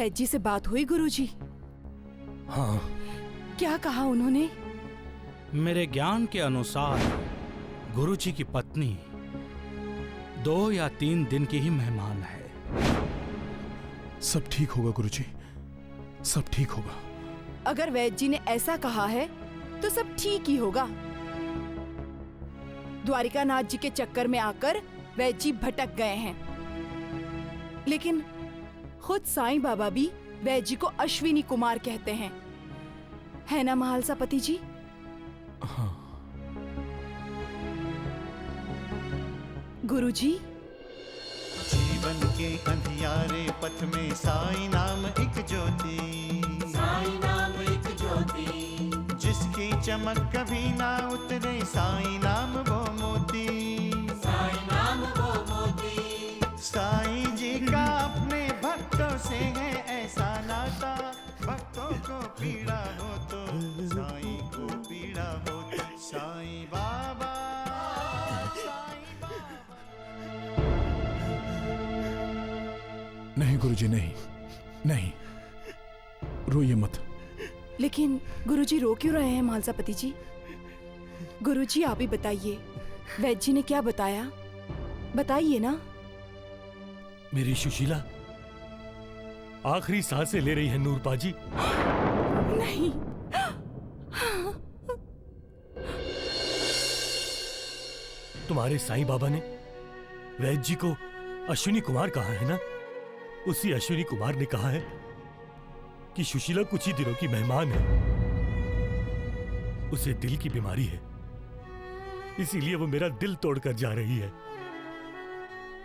वैद्य जी से बात हुई गुरुजी? हाँ। क्या कहा उन्होंने? मेरे ज्ञान के अनुसार गुरुजी की पत्नी 2 या 3 दिन की ही मेहमान है। सब ठीक होगा गुरुजी, सब ठीक होगा। अगर वैद्य जी ने ऐसा कहा है तो सब ठीक ही होगा। द्वारिकानाथ जी के चक्कर में आकर वैद्य जी भटक गए हैं, लेकिन खुद साईं बाबा भी वैद्य जी को अश्विनी कुमार कहते हैं, है ना महालसापति जी? हाँ। गुरुजी, जीवन के अंधियारे पथ में साईं नाम एक ज्योति, साईं नाम एक ज्योति, जिसकी चमक कभी ना उतरे, साईं नाम वो मोती, साईं नाम वो मोती। साईं जी का अपने भक्तों से है ऐसा नाता, भक्तों को पीड़ा हो तो साईं को पीड़ा हो, साईं बाबा, साईं बाबा। नहीं गुरुजी, नहीं नहीं, रोइए मत। लेकिन गुरुजी रो क्यों रहे हैं महालसापति जी? गुरुजी आप ही बताइए, वैद्य जी ने क्या बताया? बताइए ना। मेरी सुशीला आखिरी सांसें ले रही है नूरपा जी। नहीं। तुम्हारे साईं बाबा ने वैद्य जी को अश्विनी कुमार कहा है ना? उसी अश्विनी कुमार ने कहा है कि सुशीला कुछ ही दिनों की मेहमान है, उसे दिल की बीमारी है, इसीलिए वो मेरा दिल तोड़कर जा रही है।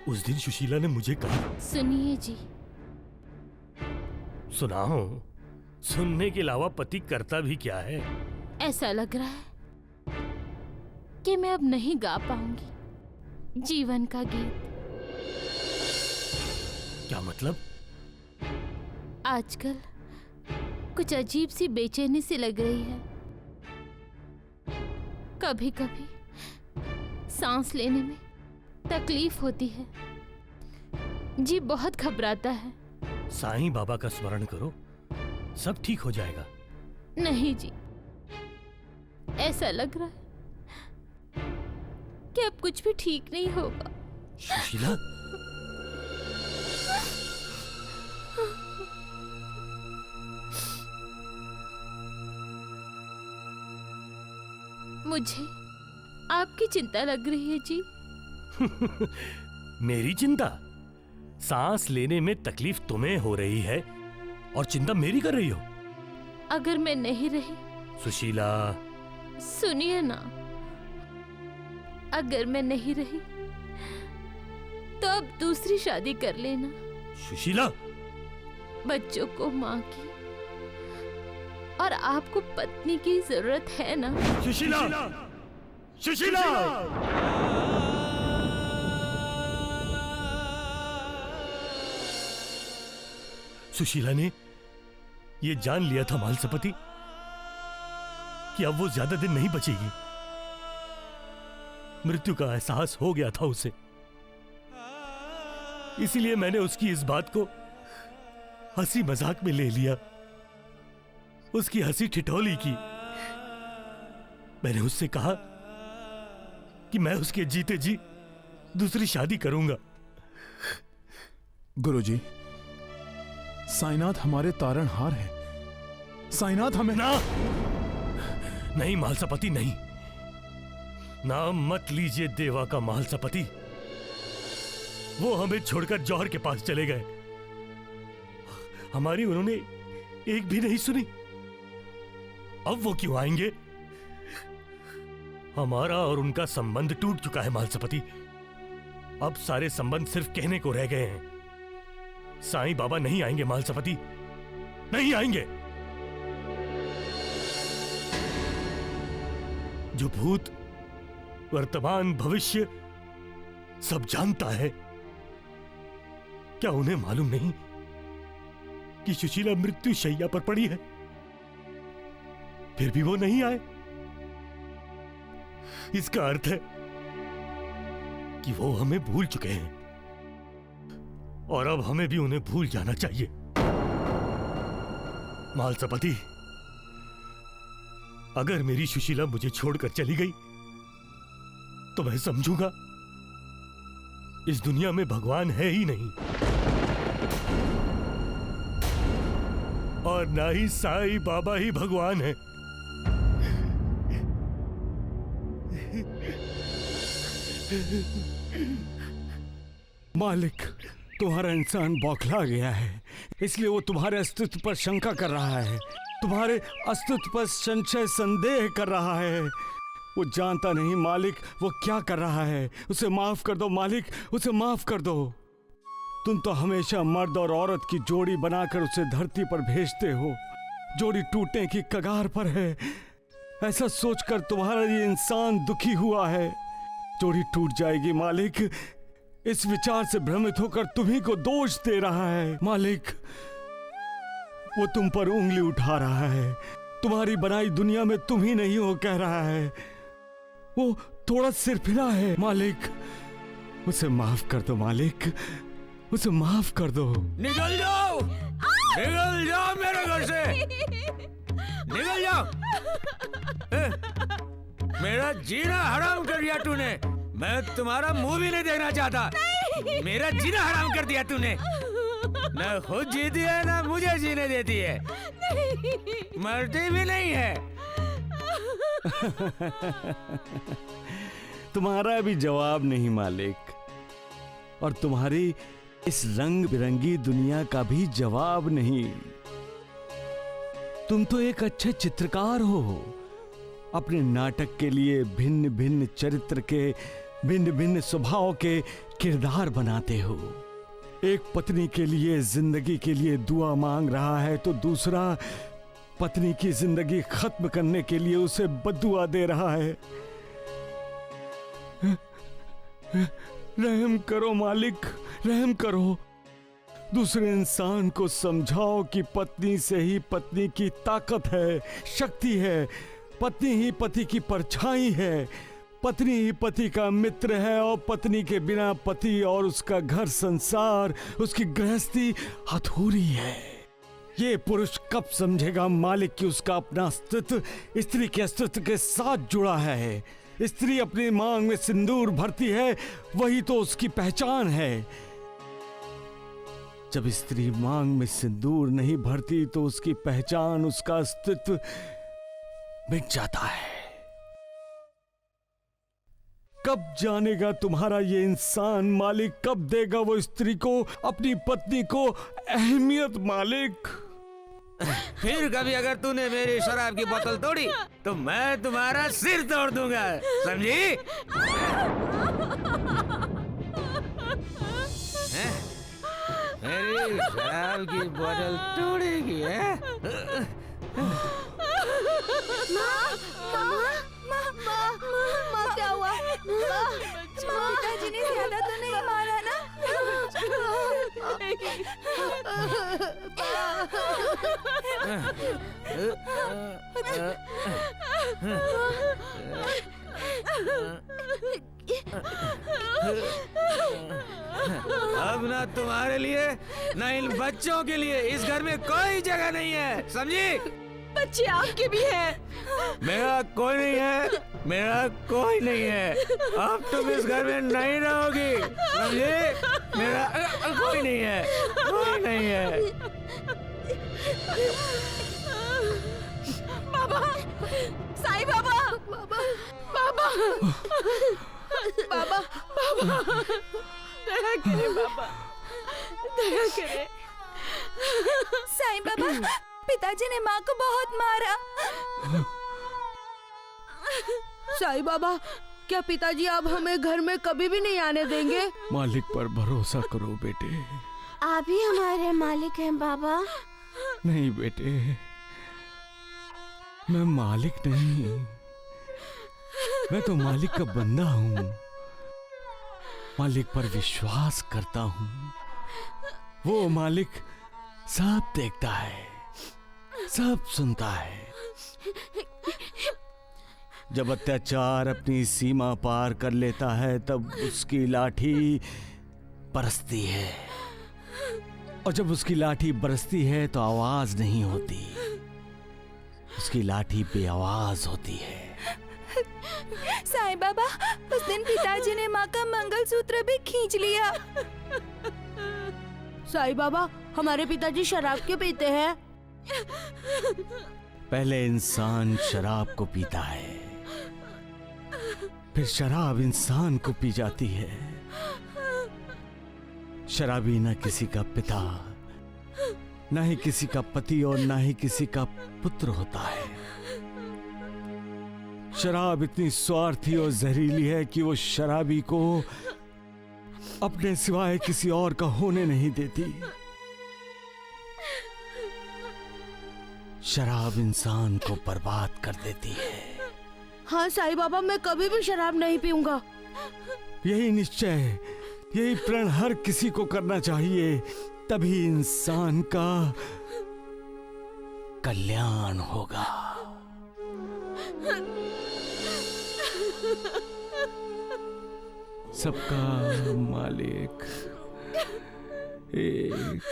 उस दिन सुशीला ने मुझे कहा। सुनिए जी। सुनाओ। सुनने के अलावा पति करता भी क्या है? ऐसा लग रहा है कि मैं अब नहीं गा पाऊंगी जीवन का गीत। क्या मतलब? आजकल कुछ अजीब सी बेचैनी सी लग रही है। कभी कभी सांस लेने में तकलीफ होती है जी, बहुत घबराता है। साईं बाबा का स्मरण करो, सब ठीक हो जाएगा। नहीं जी, ऐसा लग रहा है कि अब कुछ भी ठीक नहीं होगा। सुशीला, मुझे आपकी चिंता लग रही है जी। मेरी चिंता? सांस लेने में तकलीफ तुम्हें हो रही है और चिंता मेरी कर रही हो? अगर मैं नहीं रही। सुशीला सुनिए ना, अगर मैं नहीं रही तो अब दूसरी शादी कर लेना। सुशीला, बच्चों को माँ की और आपको पत्नी की जरूरत है ना? सुशीला, सुशीला, सुशीला ने ये जान लिया था महालसापति कि अब वो ज्यादा दिन नहीं बचेगी। मृत्यु का एहसास हो गया था उसे, इसीलिए मैंने उसकी इस बात को हंसी मजाक में ले लिया, उसकी हंसी ठिठोली की। मैंने उससे कहा कि मैं उसके जीते जी दूसरी शादी करूंगा। गुरुजी, साईनाथ हमारे तारणहार हैं। साईनाथ हमें ना, नहीं महालसापति, नहीं। नाम मत लीजिए देवा का महालसापति। वो हमें छोड़कर जौहर के पास चले गए, हमारी उन्होंने एक भी नहीं सुनी। अब वो क्यों आएंगे? हमारा और उनका संबंध टूट चुका है महालसापति। अब सारे संबंध सिर्फ कहने को रह गए हैं। साईं बाबा नहीं आएंगे महालसापति, नहीं आएंगे। जो भूत, वर्तमान, भविष्य सब जानता है, क्या उन्हें मालूम नहीं कि सुशीला मृत्यु शैया पर पड़ी है? फिर भी वो नहीं आए। इसका अर्थ है कि वो हमें भूल चुके हैं और अब हमें भी उन्हें भूल जाना चाहिए। मालसपति, अगर मेरी सुशीला मुझे छोड़कर चली गई तो मैं समझूंगा इस दुनिया में भगवान है ही नहीं, और ना ही साईं बाबा ही भगवान है। मालिक, तुम्हारा इंसान बौखला गया है, इसलिए वो तुम्हारे अस्तित्व पर शंका कर रहा है, तुम्हारे अस्तित्व पर संशय संदेह कर रहा है। वो जानता नहीं मालिक वो क्या कर रहा है। उसे माफ कर दो मालिक, उसे माफ कर दो। तुम तो हमेशा मर्द और औरत की जोड़ी बनाकर उसे धरती पर भेजते हो। जोड़ी टूटने की कगार पर है, ऐसा सोचकर तुम्हारा ये इंसान दुखी हुआ है। जोड़ी टूट जाएगी मालिक, इस विचार से भ्रमित होकर तुम्ही को दोष दे रहा है। मालिक, वो तुम पर उंगली उठा रहा है, तुम्हारी बनाई दुनिया में तुम ही नहीं हो कह रहा है। वो थोड़ा सिरफिरा है मालिक, उसे माफ कर दो मालिक, उसे माफ कर दो। निकल जाओ, निकल जाओ मेरे घर से, निकल जाओ। मेरा जीना हराम कर दिया तूने, मैं तुम्हारा मुंह भी नहीं देखना चाहता। मेरा जीना हराम कर दिया तूने, न खुद जीती है ना मुझे जीने देती है, मरती भी नहीं है। तुम्हारा भी जवाब नहीं मालिक, और तुम्हारी इस रंग बिरंगी दुनिया का भी जवाब नहीं। तुम तो एक अच्छे चित्रकार हो, अपने नाटक के लिए भिन्न भिन्न चरित्र के भिन्न भिन्न स्वभाव के किरदार बनाते हो। एक पत्नी के लिए जिंदगी के लिए दुआ मांग रहा है तो दूसरा पत्नी की जिंदगी खत्म करने के लिए उसे बद्दुआ दे रहा है। रहम करो मालिक, रहम करो। दूसरे इंसान को समझाओ कि पत्नी से ही पत्नी की ताकत है, शक्ति है। पत्नी ही पति की परछाई है, पत्नी ही पति का मित्र है, और पत्नी के बिना पति और उसका घर संसार, उसकी गृहस्थी अधूरी है। ये पुरुष कब समझेगा मालिक कि उसका अपना अस्तित्व स्त्री के अस्तित्व के साथ जुड़ा है। स्त्री अपनी मांग में सिंदूर भरती है, वही तो उसकी पहचान है। जब स्त्री मांग में सिंदूर नहीं भरती तो उसकी पहचान, उसका अस्तित्व मिट जाता है। कब जानेगा तुम्हारा ये इंसान मालिक, कब देगा वो स्त्री को, अपनी पत्नी को अहमियत मालिक। फिर कभी अगर तूने मेरी शराब की बोतल तोड़ी तो मैं तुम्हारा सिर तोड़ दूंगा, समझी? मेरी शराब की बोतल तोड़ेगी है? माँ क्या हुआ? पिताजी ने ज्यादा तो नहीं मारा ना? अब ना तुम्हारे लिए ना इन बच्चों के लिए इस घर में कोई जगह नहीं है, समझी? बच्चे आपके भी हैं। मेरा कोई नहीं है, मेरा कोई नहीं है। अब तुम इस घर में नहीं रहोगी, समझे? मेरा कोई नहीं है, कोई नहीं है। बाबा, साईं बाबा, बाबा, बाबा, बाबा, बाबा, दया करे बाबा, दया करे। साईं बाबा, पिताजी ने माँ को बहुत मारा। साईं बाबा, क्या पिताजी अब हमें घर में कभी भी नहीं आने देंगे? मालिक पर भरोसा करो बेटे। आप ही हमारे मालिक हैं बाबा। नहीं बेटे, मैं मालिक नहीं, मैं तो मालिक का बंदा हूँ। मालिक पर विश्वास करता हूँ। वो मालिक सब देखता है, सब सुनता है। जब अत्याचार अपनी सीमा पार कर लेता है तब उसकी लाठी बरसती है। और जब उसकी लाठी बरसती है तो आवाज नहीं होती, उसकी लाठी बेआवाज होती है। साईं बाबा, उस दिन पिताजी ने माँ का मंगलसूत्र भी खींच लिया। साईं बाबा, हमारे पिताजी शराब क्यों पीते हैं? पहले इंसान शराब को पीता है, फिर शराब इंसान को पी जाती है। शराबी न किसी का पिता, न ही किसी का पति और न ही किसी का पुत्र होता है। शराब इतनी स्वार्थी और जहरीली है कि वो शराबी को अपने सिवाय किसी और का होने नहीं देती। शराब इंसान को बर्बाद कर देती है। हाँ साईं बाबा, मैं कभी भी शराब नहीं पीऊंगा। यही निश्चय, यही प्रण हर किसी को करना चाहिए, तभी इंसान का कल्याण होगा। सबका मालिक एक।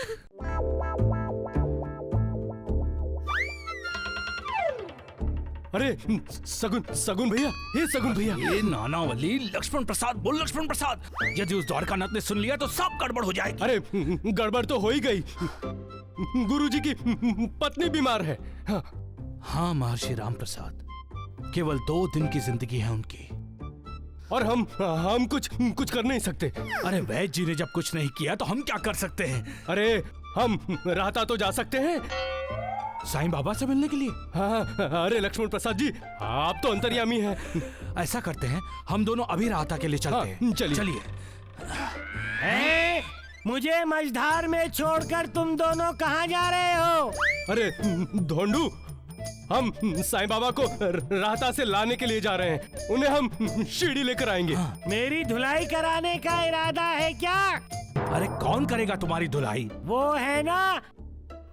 अरे सगुन भैया, ये सगुन भैया। ये नानावली, लक्ष्मण प्रसाद बोल, लक्ष्मण प्रसाद। यदि उस द्वारकानाथ ने सुन लिया तो सब गड़बड़ हो जाएगी। अरे गड़बड़ तो हो ही गई, गुरुजी की पत्नी बीमार है। हाँ महर्षि राम प्रसाद, केवल 2 दिन की जिंदगी है उनकी, और हम कुछ कर नहीं सकते। अरे वैद्य जी ने जब कुछ नहीं किया तो हम क्या कर सकते हैं? अरे हम राहता तो जा सकते हैं साईं बाबा से मिलने के लिए। हाँ, अरे लक्ष्मण प्रसाद जी, आप तो अंतर्यामी हैं। ऐसा करते हैं, हम दोनों अभी राहता के लिए चलते हैं। चलिए। मुझे मझधार में छोड़कर तुम दोनों कहाँ जा रहे हो? अरे धोंडू, हम साईं बाबा को राहता से लाने के लिए जा रहे हैं। उन्हें हम शिरडी लेकर आएंगे। मेरी धुलाई कराने का इरादा है क्या? अरे कौन करेगा तुम्हारी धुलाई? वो है ना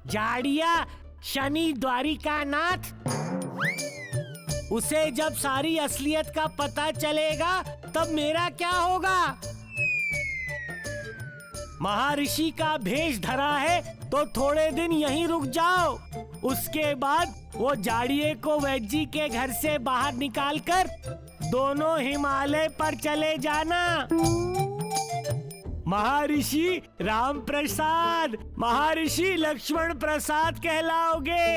जाड़िया शनि द्वारिकानाथ। उसे जब सारी असलियत का पता चलेगा तब मेरा क्या होगा? महर्षि का भेष धरा है तो थोड़े दिन यहीं रुक जाओ। उसके बाद वो जाड़िये को वैद्य जी के घर से बाहर निकालकर दोनों हिमालय पर चले जाना। महर्षि राम प्रसाद, महर्षि लक्ष्मण प्रसाद कहलाओगे।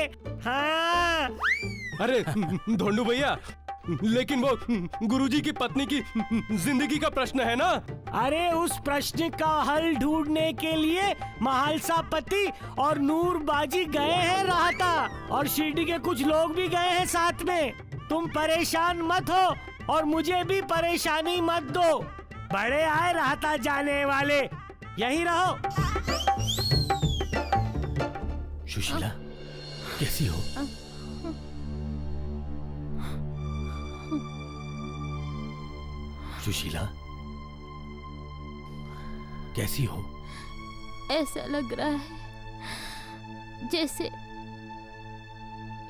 हाँ। अरे धोंडू भैया, लेकिन वो गुरुजी की पत्नी की जिंदगी का प्रश्न है ना। अरे उस प्रश्न का हल ढूंढने के लिए महालसापति और नूरबाजी गए हैं राहता, और शिरडी के कुछ लोग भी गए हैं साथ में। तुम परेशान मत हो और मुझे भी परेशानी मत दो। बड़े आए राहता जाने वाले, यहीं रहो। सुशीला, कैसी हो? सुशीला, कैसी हो? ऐसा लग रहा है जैसे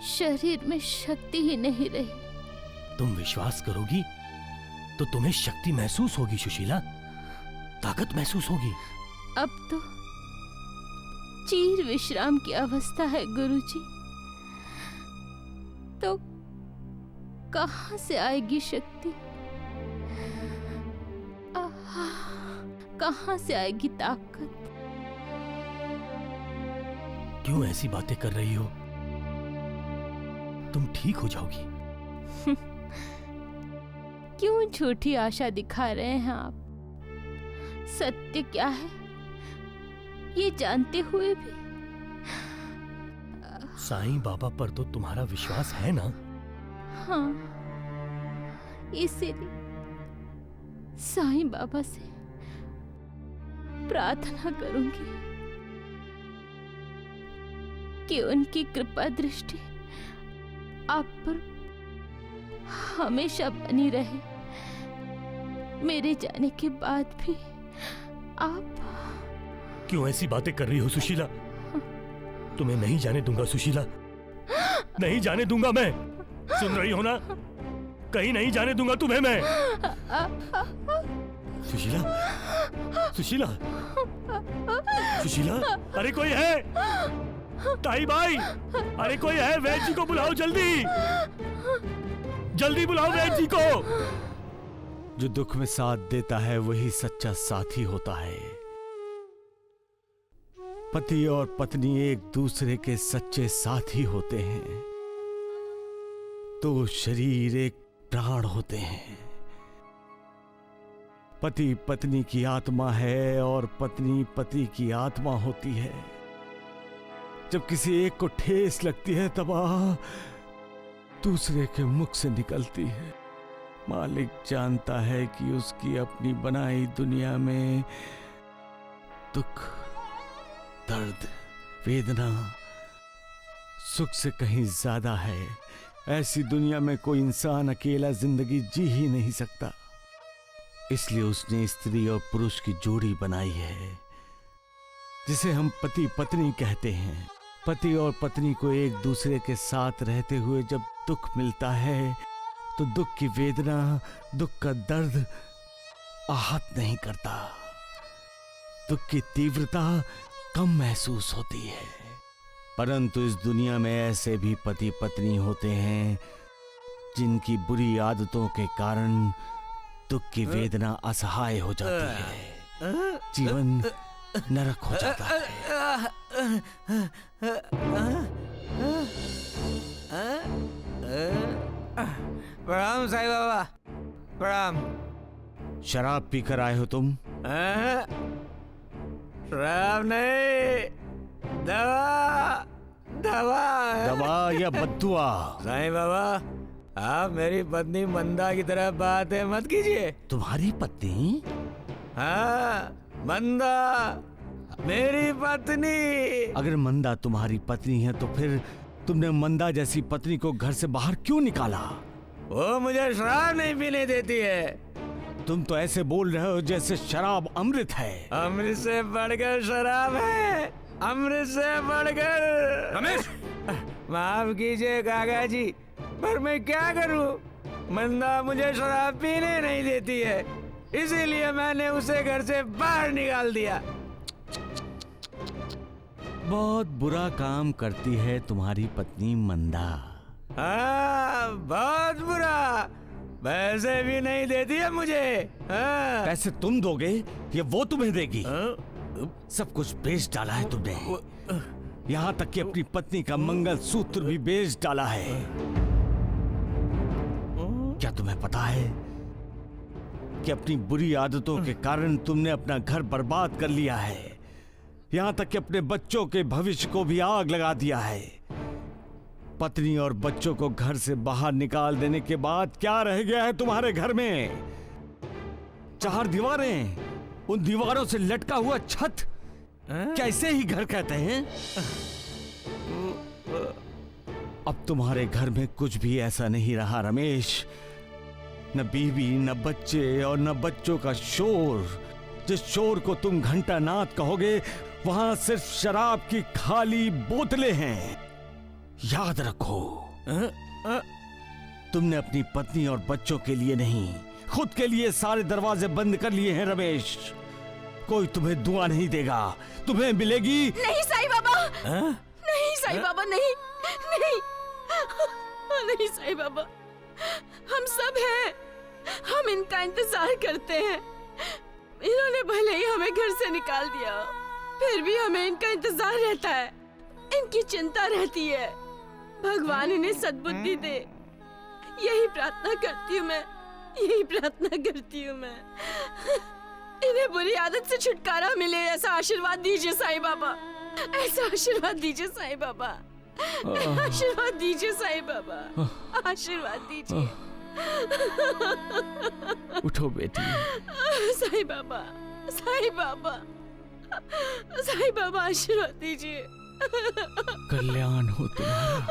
शरीर में शक्ति ही नहीं रही। तुम विश्वास करोगी तो तुम्हें शक्ति महसूस होगी सुशीला, ताकत महसूस होगी। अब तो चीर विश्राम की अवस्था है गुरुजी, तो कहां से आएगी शक्ति? कहां से आएगी ताकत? क्यों ऐसी बातें कर रही हो? तुम ठीक हो जाओगी। क्यों झूठी आशा दिखा रहे हैं आप? सत्य क्या है ये जानते हुए भी? साईं बाबा पर तो तुम्हारा विश्वास है ना? हाँ, इसीलिए साईं बाबा से प्रार्थना करूंगी कि उनकी कृपा दृष्टि आप पर हमेशा बनी रहे। मेरे जाने के बाद भी आप क्यों ऐसी बातें कर रही हो सुशीला? तुम्हें नहीं जाने दूंगा सुशीला, नहीं जाने दूंगा मैं। सुन रही हो ना? कहीं नहीं जाने दूंगा तुम्हें मैं। सुशीला, सुशीला, सुशीला, अरे कोई है? ताई भाई, अरे कोई है? वैद्य जी को बुलाओ जल्दी, जल्दी बुलाओ वैद्य जी को। जो दुख में साथ देता है वही सच्चा साथी होता है। पति और पत्नी एक दूसरे के सच्चे साथी होते हैं। तो शरीर एक प्राण होते हैं। पति पत्नी की आत्मा है और पत्नी पति की आत्मा होती है। जब किसी एक को ठेस लगती है तब आह दूसरे के मुख से निकलती है। मालिक जानता है कि उसकी अपनी बनाई दुनिया में दुख, दर्द, वेदना सुख से कहीं ज्यादा है। ऐसी दुनिया में कोई इंसान अकेला जिंदगी जी ही नहीं सकता। इसलिए उसने स्त्री और पुरुष की जोड़ी बनाई है, जिसे हम पति पत्नी कहते हैं। पति और पत्नी को एक दूसरे के साथ रहते हुए जब दुख मिलता है तो दुख की वेदना, दुख का दर्द आहत नहीं करता। दुख की तीव्रता कम महसूस होती है। परंतु इस दुनिया में ऐसे भी पति पत्नी होते हैं जिनकी बुरी आदतों के कारण दुख की वेदना असहाय हो जाती है। जीवन नरक हो जाता है। प्रणाम साईं बाबा, प्रणाम। शराब पीकर आए हो तुम? शराब नहीं, दवा, दवा, दवा या बद्दुआ? साईं बाबा, आप मेरी पत्नी मंदा की तरह बातें मत कीजिए। तुम्हारी पत्नी? हाँ, मंदा मेरी पत्नी। अगर मंदा तुम्हारी पत्नी है तो फिर तुमने मंदा जैसी पत्नी को घर से बाहर क्यों निकाला? वो मुझे शराब नहीं पीने देती है। तुम तो ऐसे बोल रहे हो जैसे शराब अमृत है। अमृत से बढ़कर शराब है, अमृत से बढ़कर। रमेश, माफ कीजिए काका जी, पर मैं क्या करूं? मंदा मुझे शराब पीने नहीं देती है, इसीलिए मैंने उसे घर से बाहर निकाल दिया। बहुत बुरा काम करती है तुम्हारी पत्नी मंदा। हाँ, बहुत बुरा। पैसे भी नहीं देती है मुझे। हाँ। पैसे तुम दोगे या वो तुम्हें देगी? सब कुछ बेच डाला है तुमने। यहाँ तक कि अपनी पत्नी का मंगल सूत्र भी बेच डाला है। क्या तुम्हें पता है कि अपनी बुरी आदतों के कारण तुमने अपना घर बर्बाद कर लिया है? यहाँ तक कि अपने बच्चों के भविष्य को भी आग लगा दिया है। पत्नी और बच्चों को घर से बाहर निकाल देने के बाद क्या रह गया है तुम्हारे घर में? 4 दीवारें, उन दीवारों से लटका हुआ छत, कैसे ही घर कहते हैं? अब तुम्हारे घर में कुछ भी ऐसा नहीं रहा रमेश। न बीवी, न बच्चे और न बच्चों का शोर। जिस शोर को तुम घंटा नाद कहोगे वहां सिर्फ शराब की खाली बोतलें हैं। याद रखो, तुमने अपनी पत्नी और बच्चों के लिए नहीं, खुद के लिए सारे दरवाजे बंद कर लिए हैं रमेश। कोई तुम्हें दुआ नहीं देगा, तुम्हें मिलेगी। नहीं साईं बाबा, नहीं साईं बाबा, नहीं नहीं नहीं साईं बाबा, हम सब हैं, हम इनका इंतजार करते हैं। इन्होंने भले ही हमें घर से निकाल दिया, फिर भी हमें इनका इंतजार रहता है, इनकी चिंता रहती है। भगवान इन्हें सद्बुद्धि दे, यही प्रार्थना करती हूँ मैं, यही प्रार्थना करती हूँ मैं। इन्हें बुरी आदत से छुटकारा मिले, ऐसा आशीर्वाद दीजिए साईं बाबा, ऐसा आशीर्वाद दीजिए साईं बाबा, आशीर्वाद दीजिए साईं बाबा, आशीर्वाद दीजिए। उठो बेटी। साईं बाबा, साईं बाबा, साईं बाबा आशीर्वाद दीजिए। कल्याण हो तुम्हारा।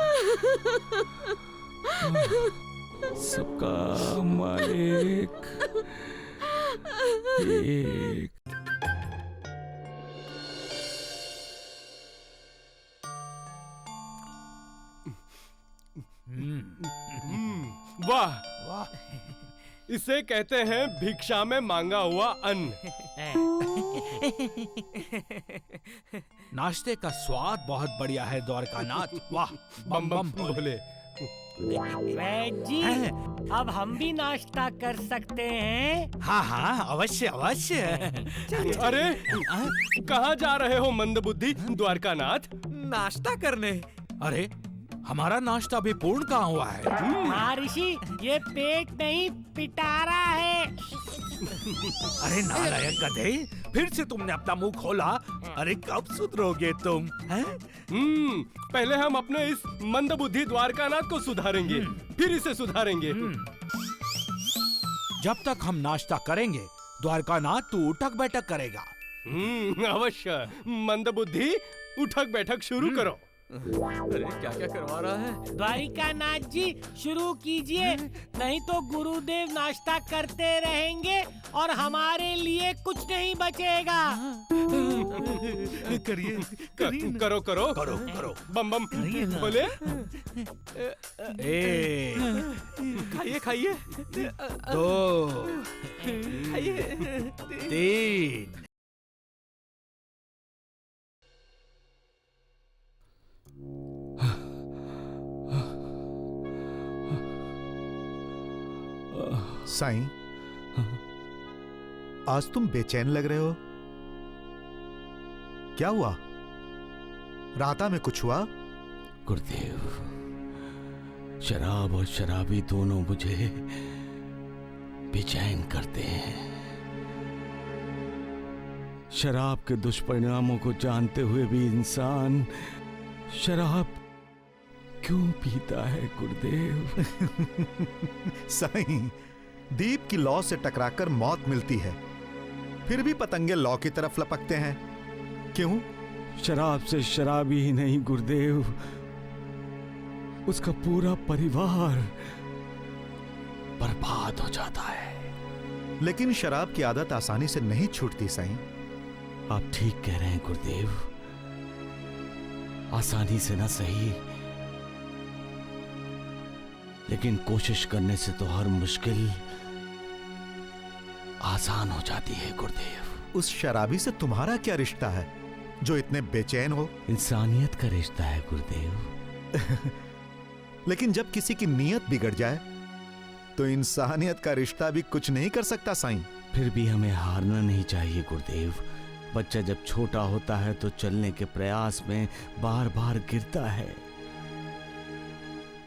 सबका मालिक एक। वाह वाह, इसे कहते हैं भिक्षा में मांगा हुआ अन्न। नाश्ते का स्वाद बहुत बढ़िया है द्वारकानाथ। वाह, बम बम बोले। वैद जी, अब हम भी नाश्ता कर सकते हैं? हाँ हाँ, अवश्य अवश्य। अरे कहाँ जा रहे हो मंदबुद्धि द्वारकानाथ? नाश्ता करने। अरे हमारा नाश्ता भी पूर्ण कहाँ हुआ है? हाँ ऋषि, ये पेट नहीं पिटारा है। अरे नालायक गधे, फिर से तुमने अपना मुंह खोला। अरे कब सुधरोगे तुम? हैं? पहले हम अपने इस मंदबुद्धि द्वारकानाथ को सुधारेंगे, फिर इसे सुधारेंगे। जब तक हम नाश्ता करेंगे द्वारकानाथ तू उठक बैठक करेगा। अवश्य। मंदबुद्धि उठक बैठक शुरू करो। अरे क्या क्या करवा रहा है? द्वारिकानाथ जी शुरू कीजिए, नहीं तो गुरुदेव नाश्ता करते रहेंगे और हमारे लिए कुछ नहीं बचेगा। करिए करो करो करो करो। बम बम बोले। खाइए खाइए। 2 3। साईं, आज तुम बेचैन लग रहे हो। क्या हुआ? राता में कुछ हुआ? गुरुदेव, शराब और शराबी दोनों मुझे बेचैन करते हैं। शराब के दुष्परिणामों को जानते हुए भी इंसान शराब क्यों पीता है गुरुदेव? साईं, दीप की लौ से टकराकर मौत मिलती है, फिर भी पतंगे लौ की तरफ लपकते हैं। क्यों? शराब से शराबी ही नहीं गुरुदेव, उसका पूरा परिवार बर्बाद हो जाता है। लेकिन शराब की आदत आसानी से नहीं छूटती साईं। आप ठीक कह रहे हैं गुरुदेव, आसानी से ना सही, लेकिन कोशिश करने से तो हर मुश्किल आसान हो जाती है गुरुदेव। उस शराबी से तुम्हारा क्या रिश्ता है जो इतने बेचैन हो? इंसानियत का रिश्ता है गुरुदेव। लेकिन जब किसी की नीयत बिगड़ जाए तो इंसानियत का रिश्ता भी कुछ नहीं कर सकता साईं। फिर भी हमें हारना नहीं चाहिए गुरुदेव। बच्चा जब छोटा होता है तो चलने के प्रयास में बार बार गिरता है,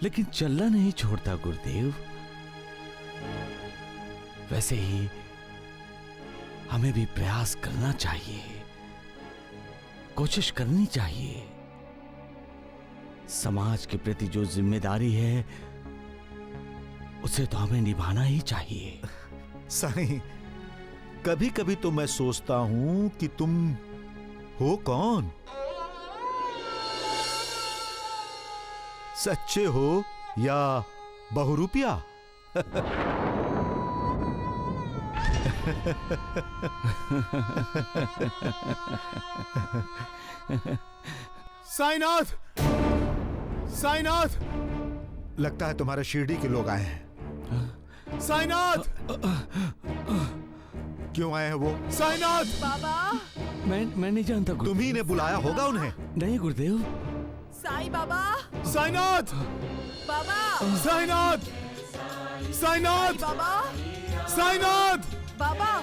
लेकिन चलना नहीं छोड़ता गुरुदेव। वैसे ही हमें भी प्रयास करना चाहिए, कोशिश करनी चाहिए। समाज के प्रति जो जिम्मेदारी है उसे तो हमें निभाना ही चाहिए। साईं, कभी कभी तो मैं सोचता हूं कि तुम हो कौन? सच्चे हो या बहुरूपिया? साईनाथ, साईनाथ, लगता है तुम्हारे शिरडी के लोग आए हैं। साईनाथ, क्यों आए हैं वो? साईनाथ बाबा, मैं नहीं जानता गुरुदेव। तुम्ही ने बुलाया होगा उन्हें। नहीं गुरुदेव। साईं बाबा, साईनाथ, बाबा, साईनाथ, साईनाथ, बाबा, साईनाथ, बाबा।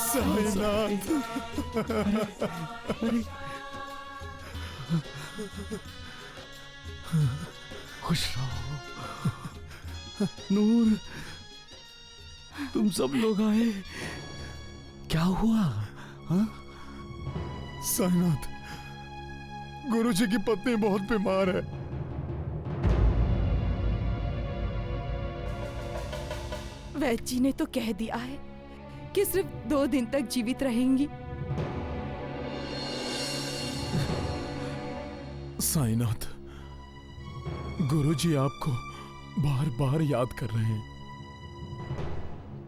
साईनाथ, खुश रहो। नूर, तुम सब लोग आए, क्या हुआ? हाँ? साईनाथ, गुरुजी की पत्नी बहुत बीमार है। वैद्य जी ने तो कह दिया है कि सिर्फ 2 दिन तक जीवित रहेंगी। साईनाथ, गुरुजी आपको बार बार याद कर रहे हैं।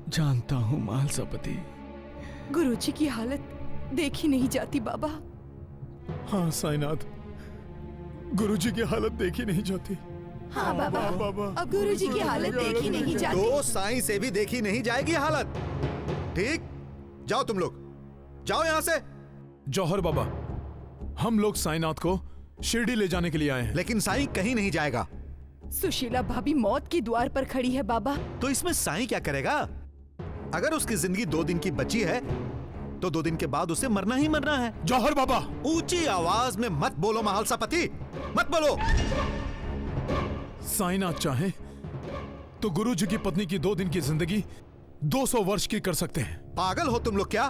जानता हूं मालसापति। गुरुजी की हालत देखी नहीं जाती बाबा। हाँ साईनाथ, गुरुजी की हालत देखी नहीं जाती। हाँ बाबा, अब गुरुजी की हालत देखी नहीं जाती। तो साईं से भी देखी नहीं जाएगी हालत। ठीक, जाओ तुम लोग, जाओ यहाँ से। जौहर बाबा, हम लोग साईनाथ को शिरडी ले जाने के लिए आए हैं। लेकिन साईं कहीं नहीं जाएगा। सुशीला भाभी मौत की द्वार पर खड़ी है बाबा। तो इसमें साईं क्या करेगा? अगर उसकी जिंदगी 2 दिन की बची है तो 2 दिन के बाद उसे मरना ही मरना है। जौहर बाबा, ऊंची आवाज में मत बोलो महालसापति, मत बोलो। साईनाथ चाहे तो गुरुजी की पत्नी की 2 दिन की जिंदगी 200 वर्ष की कर सकते हैं। पागल हो तुम लोग क्या?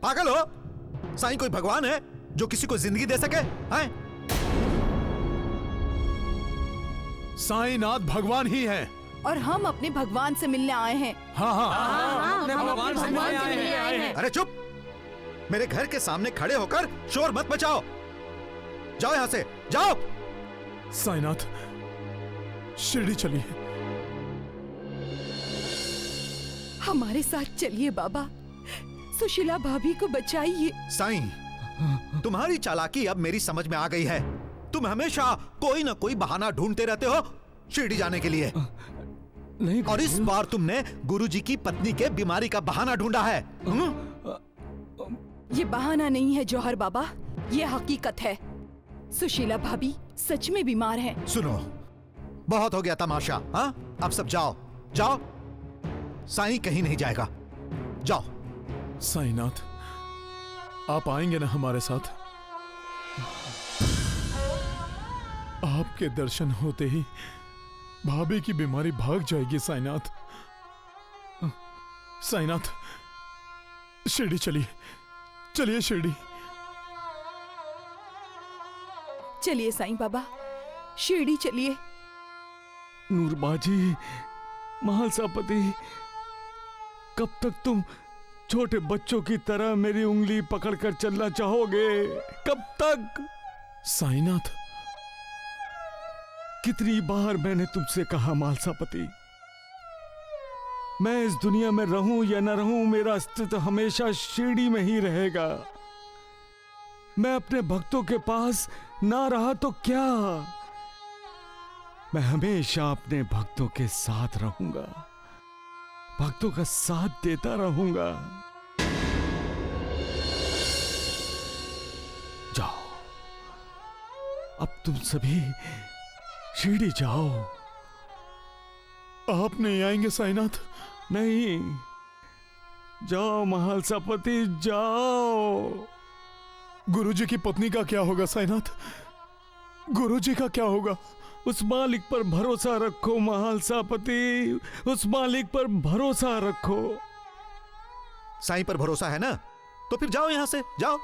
पागल हो? साईं कोई भगवान है जो किसी को जिंदगी दे सके? हैं? साईनाथ भगवान ही है। और हम अपने भगवान से मिलने आए हैं। हाँ हाँ, अपने भगवान से मिलने आए हैं। अरे चुप! मेरे घर के सामने खड़े होकर शोर मत मचाओ। जाओ यहाँ से, जाओ। साईनाथ, शिरडी चलिए। हमारे साथ चलिए बाबा, सुशीला भाभी को बचाइए। साईं, तुम्हारी चालाकी अब मेरी समझ में आ गई है। तुम हमेशा कोई ना कोई बहाना ढूंढते रहते हो शिरडी जाने के लिए। नहीं, और इस बार तुमने गुरुजी की पत्नी के बीमारी का बहाना ढूंढा है। ये बहाना नहीं है जौहर बाबा, ये हकीकत है। सुशीला भाभी सच में बीमार हैं। सुनो, बहुत हो गया तमाशा। हाँ, अब सब जाओ, जाओ। साईं कहीं नहीं जाएगा, जाओ। साईनाथ, आप आएंगे ना हमारे साथ? आपके दर्शन होते ही भाभी की बीमारी भाग जाएगी। साईनाथ, साईनाथ, शिरडी चलिए, चलिए शिरडी। चलिए साईं बाबा, शिरडी चलिए। नूरबाजी, महालसापति, कब तक तुम छोटे बच्चों की तरह मेरी उंगली पकड़कर चलना चाहोगे? कब तक? साईनाथ, कितनी बार मैंने तुमसे कहा महालसापति, मैं इस दुनिया में रहूं या न रहूं, मेरा अस्तित्व हमेशा शिरडी में ही रहेगा। मैं अपने भक्तों के पास ना रहा तो क्या, मैं हमेशा अपने भक्तों के साथ रहूंगा, भक्तों का साथ देता रहूंगा। जाओ, अब तुम सभी शिरडी जाओ। आप नहीं आएंगे साईनाथ? नहीं, जाओ महालसापति, जाओ। गुरुजी की पत्नी का क्या होगा साईनाथ? गुरुजी का क्या होगा? उस मालिक पर भरोसा रखो महालसापति, उस मालिक पर भरोसा रखो। साईं पर भरोसा है ना? तो फिर जाओ यहां से, जाओ।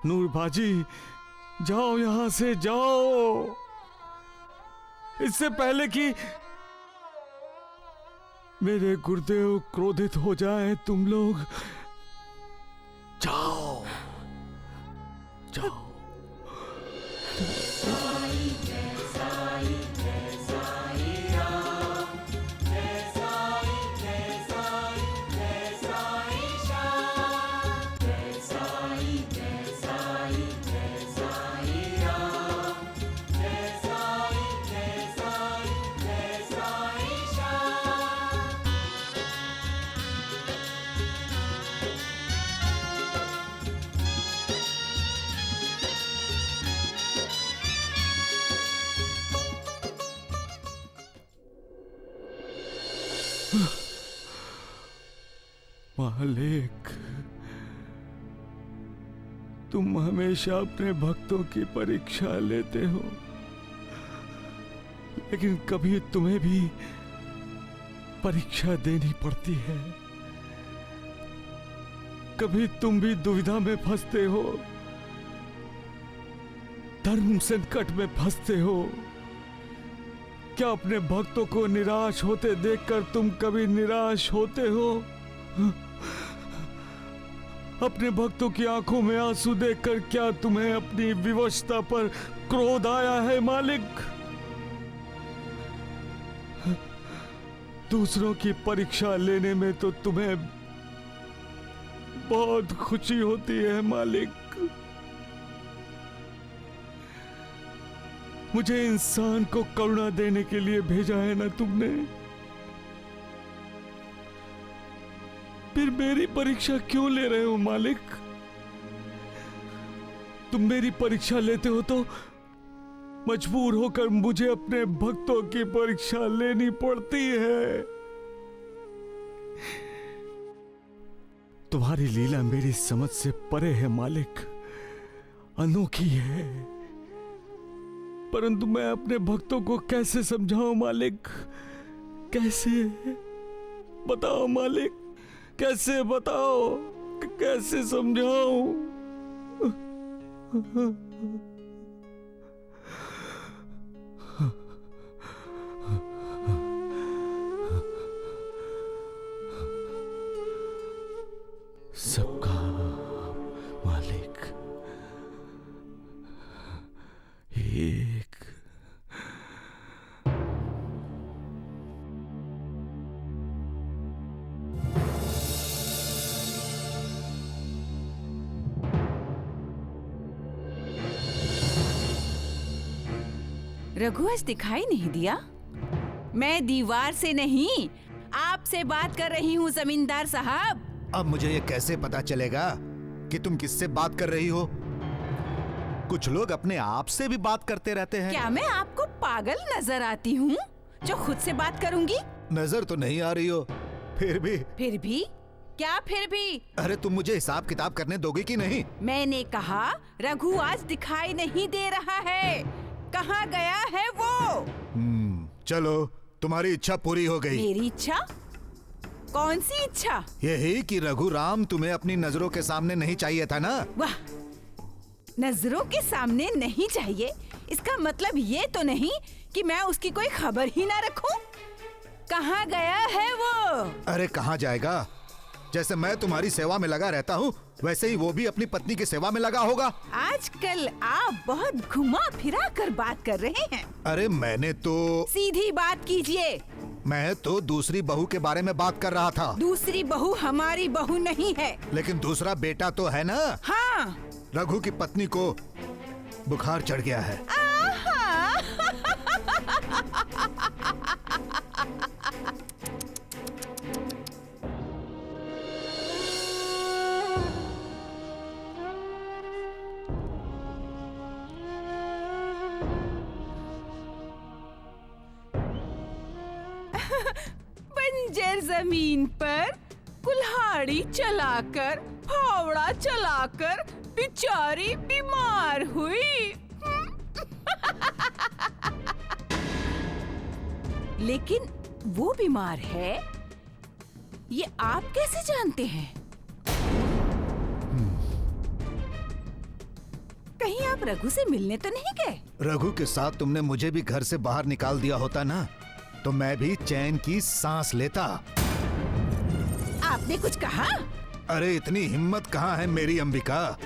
नूरबाजी, जाओ यहां से, जाओ। इससे पहले कि मेरे गुरुदेव क्रोधित हो जाए, तुम लोग जाओ, जाओ। मालिक, तुम हमेशा अपने भक्तों की परीक्षा लेते हो, लेकिन कभी तुम्हें भी परीक्षा देनी पड़ती है। कभी तुम भी दुविधा में फंसते हो, धर्म संकट में फंसते हो। क्या अपने भक्तों को निराश होते देखकर तुम कभी निराश होते हो? अपने भक्तों की आंखों में आंसू देखकर क्या तुम्हें अपनी विवशता पर क्रोध आया है मालिक? दूसरों की परीक्षा लेने में तो तुम्हें बहुत खुशी होती है मालिक। मुझे इंसान को करुणा देने के लिए भेजा है ना तुमने, फिर मेरी परीक्षा क्यों ले रहे हो मालिक? तुम मेरी परीक्षा लेते हो तो मजबूर होकर मुझे अपने भक्तों की परीक्षा लेनी पड़ती है। तुम्हारी लीला मेरी समझ से परे है मालिक, अनोखी है, परंतु मैं अपने भक्तों को कैसे समझाऊं मालिक? कैसे बताओ मालिक, कैसे बताओ, कैसे समझाऊं? सबका मालिक एक। रघु आज दिखाई नहीं दिया? मैं दीवार से नहीं, आपसे बात कर रही हूँ जमींदार साहब। अब मुझे ये कैसे पता चलेगा कि तुम किससे बात कर रही हो? कुछ लोग अपने आप से भी बात करते रहते हैं। क्या मैं आपको पागल नजर आती हूँ जो खुद से बात करूँगी? नजर तो नहीं आ रही हो। फिर भी क्या फिर भी? अरे तुम मुझे हिसाब किताब करने दोगी कि नहीं? मैंने कहा रघु आज दिखाई नहीं दे रहा है, कहाँ गया है वो? चलो तुम्हारी इच्छा पूरी हो गई। मेरी इच्छा? कौन सी इच्छा? यही कि रघुराम तुम्हें अपनी नजरों के सामने नहीं चाहिए था ना? वाह, नजरों के सामने नहीं चाहिए, इसका मतलब ये तो नहीं कि मैं उसकी कोई खबर ही ना रखूं? कहाँ गया है वो? अरे कहाँ जाएगा? जैसे मैं तुम्हारी सेवा में लगा रहता हूँ, वैसे ही वो भी अपनी पत्नी की सेवा में लगा होगा। आजकल आप बहुत घुमा फिरा कर बात कर रहे हैं। अरे मैंने तो सीधी बात कीजिए। मैं तो दूसरी बहू के बारे में बात कर रहा था। दूसरी बहू हमारी बहू नहीं है। लेकिन दूसरा बेटा तो है ना? हाँ। रघु की पत्नी को बुखार चढ़ गया है। बंजर जमीन पर कुल्हाड़ी चलाकर, फावड़ा चलाकर बेचारी बीमार हुई। लेकिन वो बीमार है, ये आप कैसे जानते हैं? कहीं आप रघु से मिलने तो नहीं गए? रघु के साथ तुमने मुझे भी घर से बाहर निकाल दिया होता ना, तो मैं भी चैन की सांस लेता। आपने कुछ कहा? अरे इतनी हिम्मत कहाँ है मेरी अंबिका?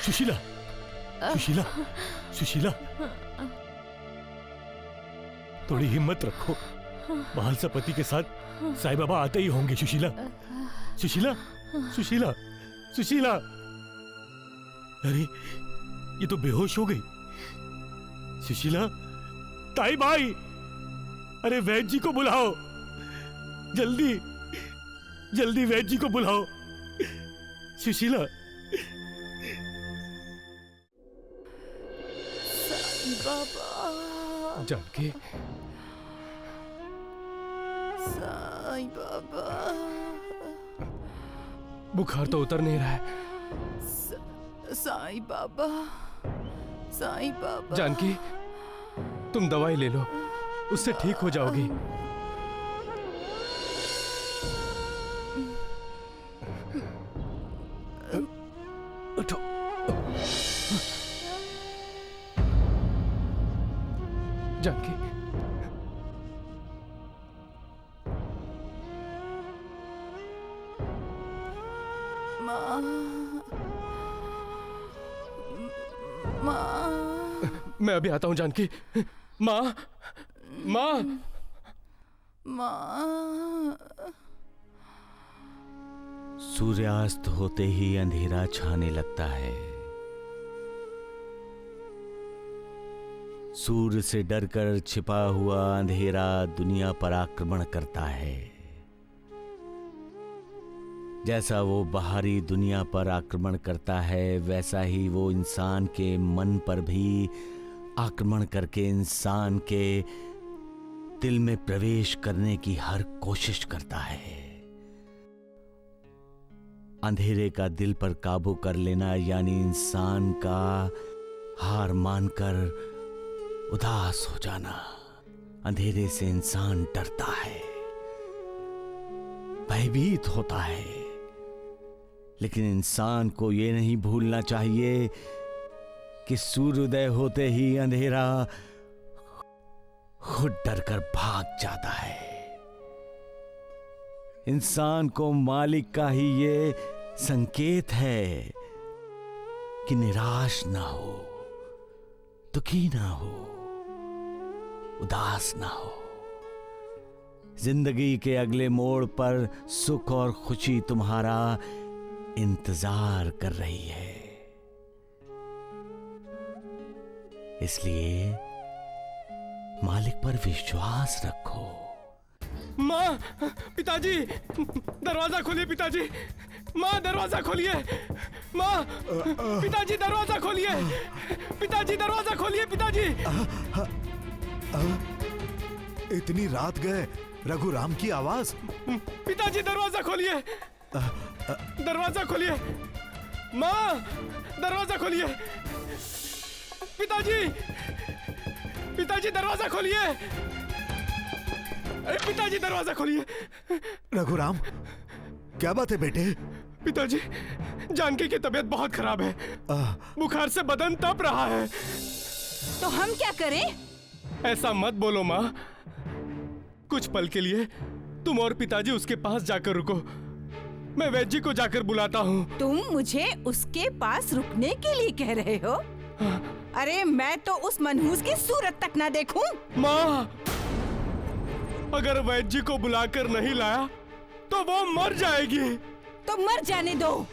सुशीला, सुशीला, सुशीला, थोड़ी हिम्मत रखो। महालसापति के साथ साईं बाबा आते ही होंगे। सुशीला, सुशीला, सुशीला, सुशीला, अरे ये तो बेहोश हो गई। सुशीला, ताई भाई, अरे वैद्य जी को बुलाओ, जल्दी जल्दी वैद्य जी को बुलाओ। सुशीला, साईं बाबा, जानकी, साईं बाबा, बुखार तो उतर नहीं रहा है। साईं बाबा, साईं बाबा। जानकी, तुम दवाई ले लो, उससे ठीक हो जाओगी। उठो। जानकी, माँ, माँ, मैं अभी आता हूँ जानकी। माँ, माँ, माँ। सूर्यास्त होते ही अंधेरा छाने लगता है। सूर्य से डरकर छिपा हुआ अंधेरा दुनिया पर आक्रमण करता है। जैसा वो बाहरी दुनिया पर आक्रमण करता है, वैसा ही वो इंसान के मन पर भी आक्रमण करके इंसान के दिल में प्रवेश करने की हर कोशिश करता है। अंधेरे का दिल पर काबू कर लेना यानी इंसान का हार मानकर उदास हो जाना। अंधेरे से इंसान डरता है, भयभीत होता है, लेकिन इंसान को यह नहीं भूलना चाहिए कि सूर्योदय होते ही अंधेरा खुद डरकर भाग जाता है। इंसान को मालिक का ही ये संकेत है कि निराश ना हो, दुखी ना हो, उदास ना हो। जिंदगी के अगले मोड़ पर सुख और खुशी तुम्हारा इंतजार कर रही है। इसलिए मालिक पर विश्वास रखो। माँ, पिताजी, दरवाजा खोलिए पिताजी। माँ, दरवाजा खोलिए। माँ, पिताजी दरवाजा खोलिए। पिताजी दरवाजा खोलिए पिताजी। इतनी रात गए, रघुराम की आवाज। पिताजी दरवाजा खोलिए। दरवाजा खोलिए। माँ, दरवाजा खोलिए। पिताजी, पिताजी दरवाजा खोलिए। अरे पिताजी दरवाजा खोलिए। रघुराम, क्या बात है बेटे? पिताजी, जानकी की तबीयत बहुत खराब है। बुखार से बदन तप रहा है। तो हम क्या करें? ऐसा मत बोलो माँ। कुछ पल के लिए तुम और पिताजी उसके पास जाकर रुको। मैं वैद्य जी को जाकर बुलाता हूँ। तुम मुझे उसके पास रुकने के लिए कह रहे हो? अरे मैं तो उस मनहूस की सूरत तक ना देखूं। माँ, अगर वैद्य जी को बुलाकर नहीं लाया तो वो मर जाएगी। तो मर जाने दो।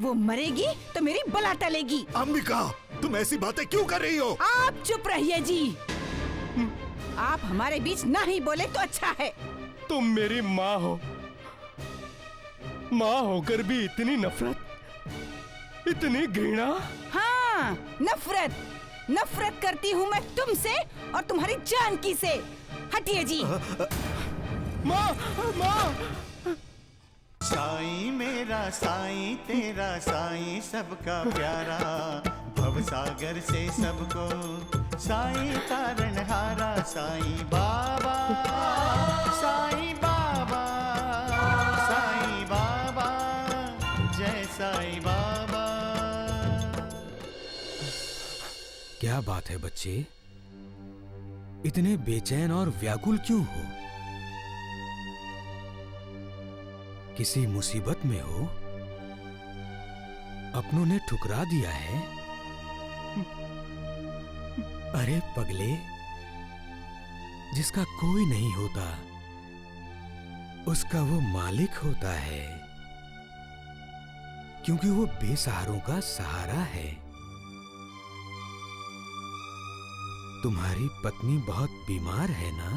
वो मरेगी तो मेरी बला टलेगी। अंबिका, तुम ऐसी बातें क्यों कर रही हो? आप चुप रहिए जी। आप हमारे बीच ना ही बोले तो अच्छा है। तुम मेरी माँ हो। माँ होकर भी इतनी नफरत, इतनी घृणा। हाँ, नफरत नफरत करती हूँ मैं तुमसे और तुम्हारी जानकी से। हटिए जी। माँ, माँ। साईं मेरा साईं तेरा साईं सबका प्यारा, भवसागर से सबको साईं तारणहारा। साईं बाबा, साईं बाबा, साईं बाबा, जय साईं बाबा। क्या बात है बच्चे, इतने बेचैन और व्याकुल क्यों हो? किसी मुसीबत में हो? अपनों ने ठुकरा दिया है? अरे पगले, जिसका कोई नहीं होता उसका वो मालिक होता है, क्योंकि वो बेसहारों का सहारा है। तुम्हारी पत्नी बहुत बीमार है ना?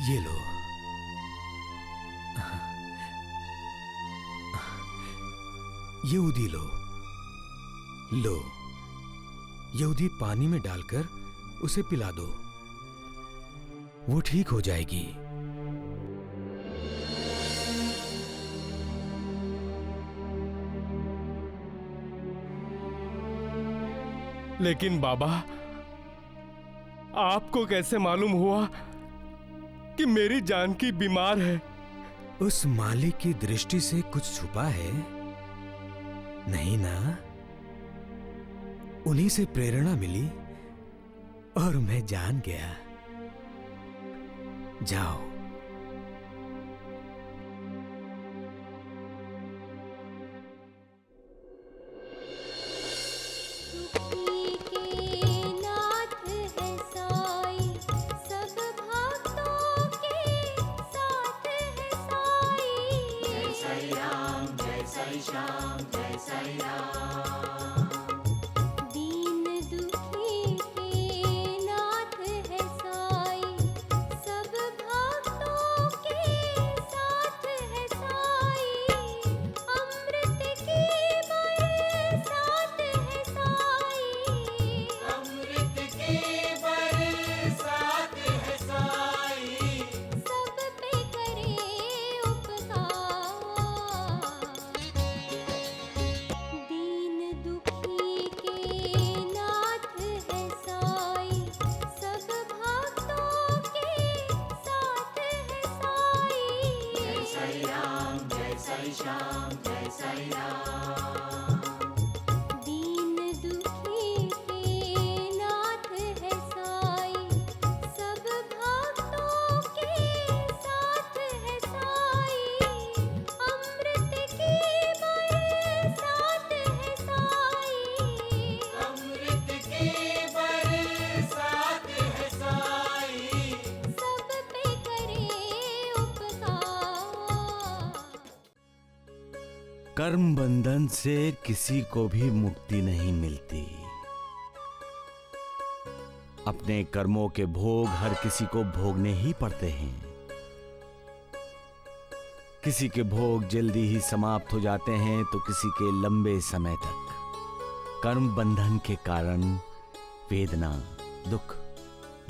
ये लो। ये उदी लो। लो, ये उदी पानी में डालकर उसे पिला दो, वो ठीक हो जाएगी। लेकिन बाबा, आपको कैसे मालूम हुआ कि मेरी जानकी बीमार है? उस मालिक की दृष्टि से कुछ छुपा है? नहीं ना? उन्हीं से प्रेरणा मिली और मैं जान गया। जाओ। कर्म बंधन से किसी को भी मुक्ति नहीं मिलती। अपने कर्मों के भोग हर किसी को भोगने ही पड़ते हैं। किसी के भोग जल्दी ही समाप्त हो जाते हैं तो किसी के लंबे समय तक। कर्म बंधन के कारण वेदना, दुख,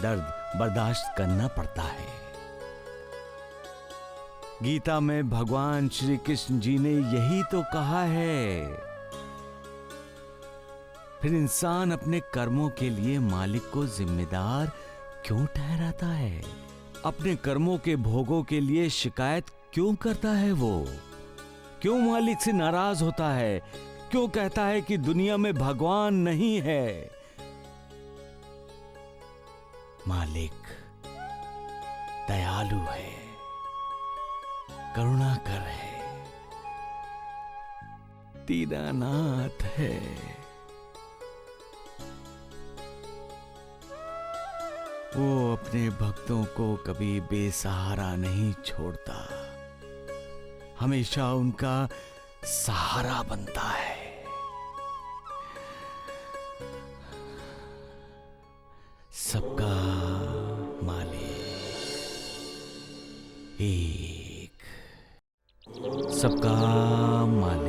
दर्द बर्दाश्त करना पड़ता है। गीता में भगवान श्री कृष्ण जी ने यही तो कहा है। फिर इंसान अपने कर्मों के लिए मालिक को जिम्मेदार क्यों ठहराता है? अपने कर्मों के भोगों के लिए शिकायत क्यों करता है? वो क्यों मालिक से नाराज होता है? क्यों कहता है कि दुनिया में भगवान नहीं है? मालिक दयालु है, करुणाकर है, दीनानाथ है। वो अपने भक्तों को कभी बेसहारा नहीं छोड़ता, हमेशा उनका सहारा बनता है। सबका मालिक एक, सबका मालिक